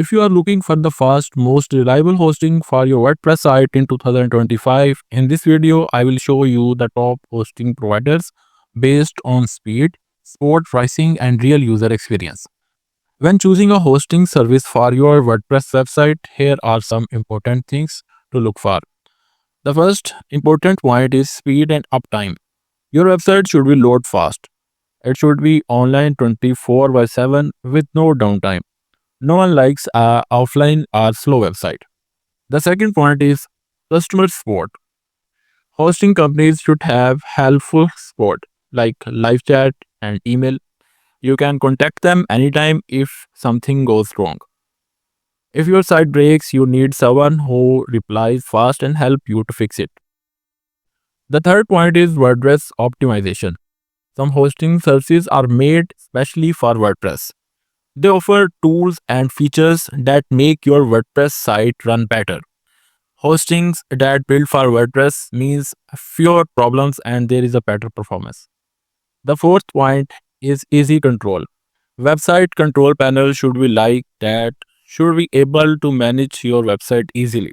If you are looking for the fast, most reliable hosting for your WordPress site in 2025, in this video, I will show you the top hosting providers based on speed, support pricing, and real user experience. When choosing a hosting service for your WordPress website, here are some important things to look for. The first important point is speed and uptime. Your website should be load fast. It should be online 24 by 7 with no downtime. No one likes a offline or slow website. The second point is customer support. Hosting companies should have helpful support like live chat and email. You can contact them anytime if something goes wrong. If your site breaks, you need someone who replies fast and help you to fix it. The third point is WordPress optimization. Some hosting services are made especially for WordPress. They offer tools and features that make your WordPress site run better. Hostings that build for WordPress means fewer problems and there is a better performance. The fourth point is easy control. Website control panel should be like that, should be able to manage your website easily.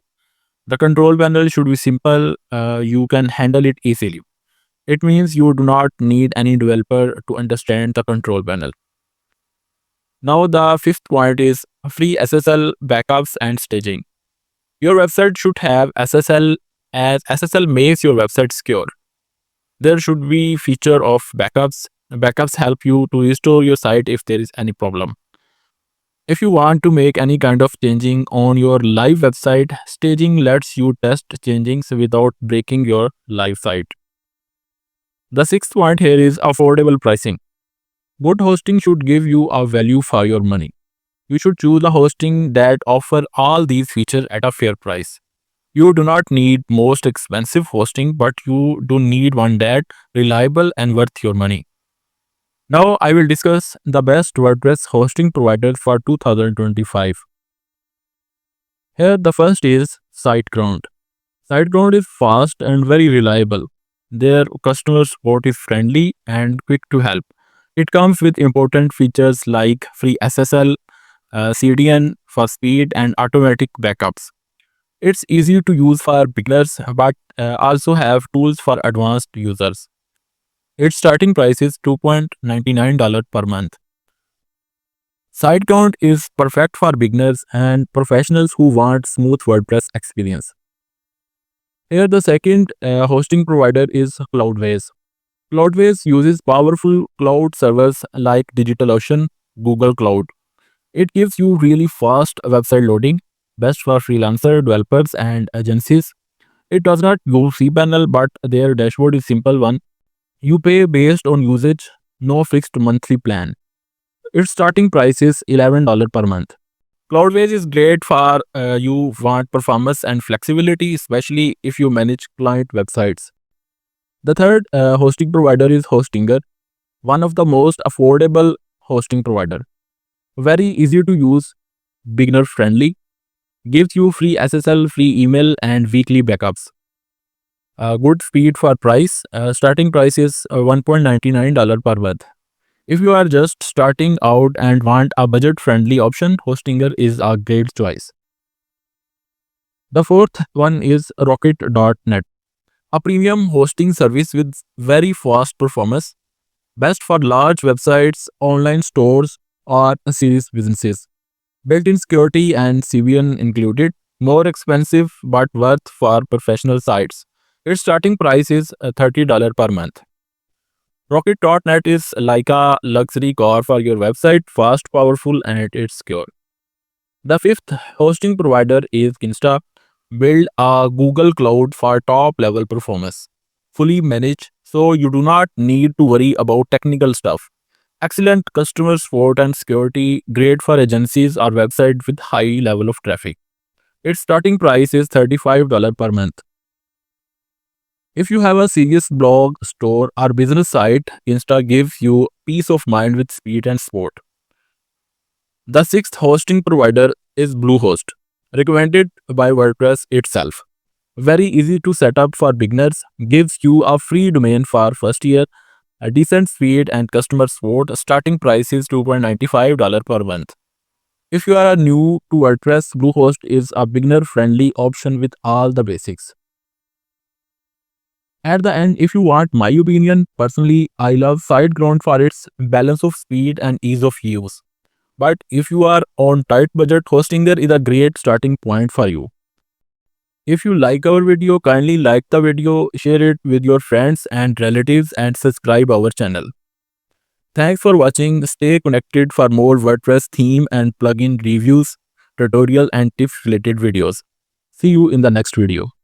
The control panel should be simple, you can handle it easily. It means you do not need any developer to understand the control panel. Now, the fifth point is free SSL backups and staging. Your website should have SSL as SSL makes your website secure. There should be feature of backups. Backups help you to restore your site if there is any problem. If you want to make any kind of changing on your live website, staging lets you test changings without breaking your live site. The sixth point here is affordable pricing. Good hosting should give you a value for your money. You should choose a hosting that offer all these features at a fair price. You do not need most expensive hosting, but you do need one that reliable and worth your money. Now I will discuss the best WordPress hosting providers for 2025. Here the first is SiteGround. SiteGround is fast and very reliable. Their customer support is friendly and quick to help. It comes with important features like free SSL, CDN for speed, and automatic backups. It's easy to use for beginners but also have tools for advanced users. Its starting price is $2.99 per month. SiteGround is perfect for beginners and professionals who want smooth WordPress experience. Here the second hosting provider is Cloudways. Cloudways uses powerful cloud servers like DigitalOcean, Google Cloud. It gives you really fast website loading, best for freelancer, developers, and agencies. It does not use cPanel, but their dashboard is simple one. You pay based on usage, no fixed monthly plan. Its starting price is $11 per month. Cloudways is great for you want performance and flexibility, especially if you manage client websites. The third hosting provider is Hostinger, one of the most affordable hosting provider. Very easy to use, beginner friendly, gives you free SSL, free email, and weekly backups. Good speed for price. Starting price is $1.99 per month. If you are just starting out and want a budget-friendly option, Hostinger is a great choice. The fourth one is Rocket.net, a premium hosting service with very fast performance, best for large websites, online stores, or serious businesses. Built-in security and CVN included, more expensive but worth for professional sites. Its starting price is $30 per month. Rocket.net is like a luxury car for your website, fast, powerful, and it's secure. The fifth hosting provider is Kinsta. Build a Google Cloud for top level performance. Fully managed, so you do not need to worry about technical stuff. Excellent customer support and security, great for agencies or websites with high level of traffic. Its starting price is $35 per month. If you have a serious blog, store, or business site, Insta gives you peace of mind with speed and support. The sixth hosting provider is Bluehost, recommended by WordPress itself. Very easy to set up for beginners, gives you a free domain for first year, a decent speed and customer support. Starting price is $2.95 per month. If you are new to WordPress, Bluehost is a beginner-friendly option with all the basics. At the end, if you want my opinion, personally, I love SiteGround for its balance of speed and ease of use. But if you are on tight budget, Hostinger is a great starting point for you. If you like our video, kindly like the video, share it with your friends and relatives, and subscribe our channel. Thanks for watching. Stay connected for more WordPress theme and plugin reviews, tutorial and tips related videos. See you in the next video.